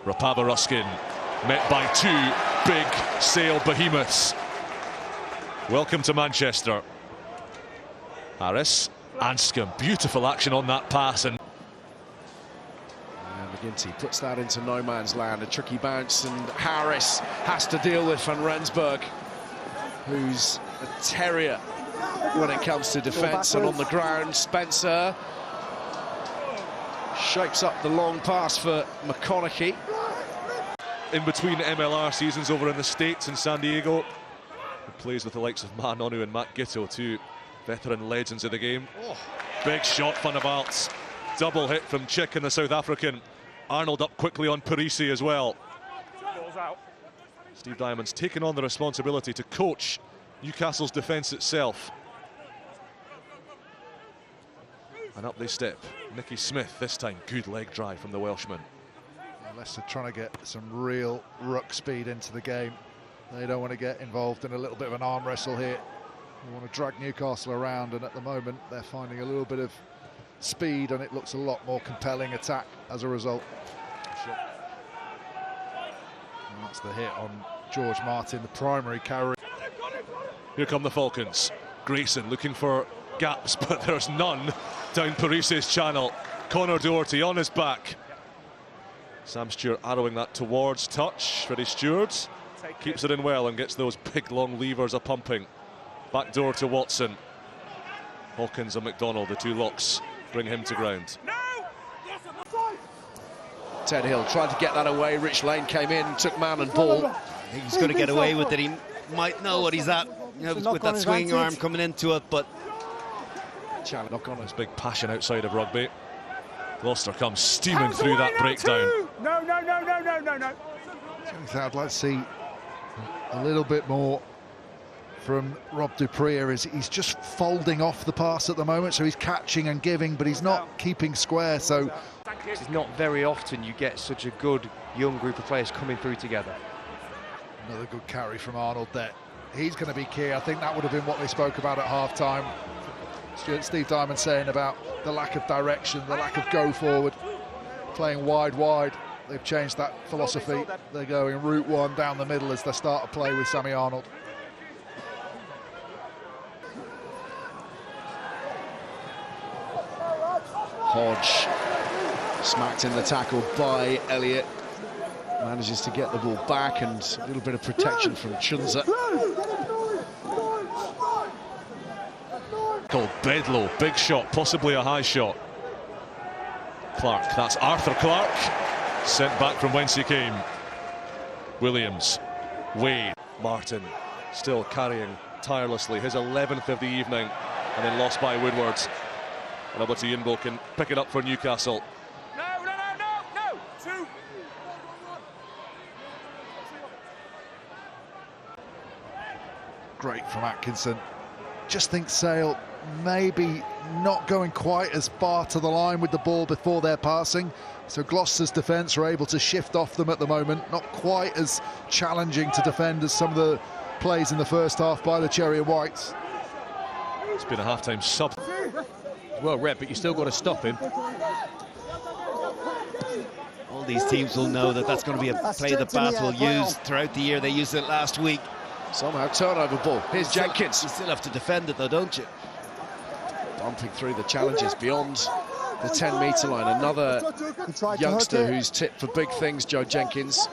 Rapava Ruskin met by two big sail behemoths. Welcome to Manchester. Harris, Anscombe, beautiful action on that pass, and McGinty puts that into no man's land, a tricky bounce, and Harris has to deal with Van Rensburg, who's a terrier when it comes to defence. And on the ground, Spencer shapes up the long pass for McConaughey. In between MLR seasons over in the States in San Diego, he plays with the likes of Ma Nonu and Matt Gitto, two veteran legends of the game. Oh, big shot, Van der Waals. Double hit from Chick and the South African. Arnold up quickly on Perese as well. Steve Diamond's taken on the responsibility to coach Newcastle's defence itself. And up they step. Nicky Smith this time. Good leg drive from the Welshman. Leicester trying to get some real ruck speed into the game. They don't want to get involved in a little bit of an arm wrestle here. They want to drag Newcastle around, and at the moment they're finding a little bit of speed, and it looks a lot more compelling attack as a result. And that's the hit on George Martin, the primary carry. Here come the Falcons. Grayson looking for gaps, but there's none down Perese's channel. Connor Doherty on his back. Sam Stewart arrowing that towards touch. Freddie Stewart keeps it in well and gets those big long levers a pumping. Back door to Watson. Hawkins and McDonald, the two locks, bring him to ground. Ted Hill tried to get that away. Rich Lane came in, took man and ball. I think he's going to get away with it. He might know what he's at, you know, with that swinging arm coming into it, but knock on his big passion outside of rugby. Gloucester comes steaming through that breakdown. No. I'd like to see a little bit more from Rob Dupree here. He's just folding off the pass at the moment, so he's catching and giving, but he's not keeping square. So it's not very often you get such a good young group of players coming through together. Another good carry from Arnold there. He's going to be key. I think that would have been what they spoke about at half-time. Steve Diamond saying about the lack of direction, the lack of go forward, playing wide. They've changed that philosophy. They're going route one down the middle as they start to play with Sammy Arnold. Hodge smacked in the tackle by Elliott. Manages to get the ball back, and a little bit of protection from Chunza. Called Bedlow, big shot, possibly a high shot. Clark, that's Arthur Clark, sent back from whence he came. Williams, Wade, Martin, still carrying tirelessly his 11th of the evening, and then lost by Woodward. And over to Yinbo can pick it up for Newcastle. No. 2. Great from Atkinson. Just think Sale maybe not going quite as far to the line with the ball before their passing, so Gloucester's defence are able to shift off them at the moment. Not quite as challenging to defend as some of the plays in the first half by the Cherry and Whites. It's been a half-time sub. Well, Red, but you still got to stop him. all these teams will know that that's going to be a play that Bath will use throughout the year. They used it last week. Somehow turnover ball. Here's Jenkins. You still have to defend it though, don't you? Bumping through the challenges beyond the 10-metre line. Another youngster who's tipped for big things, Joe Jenkins.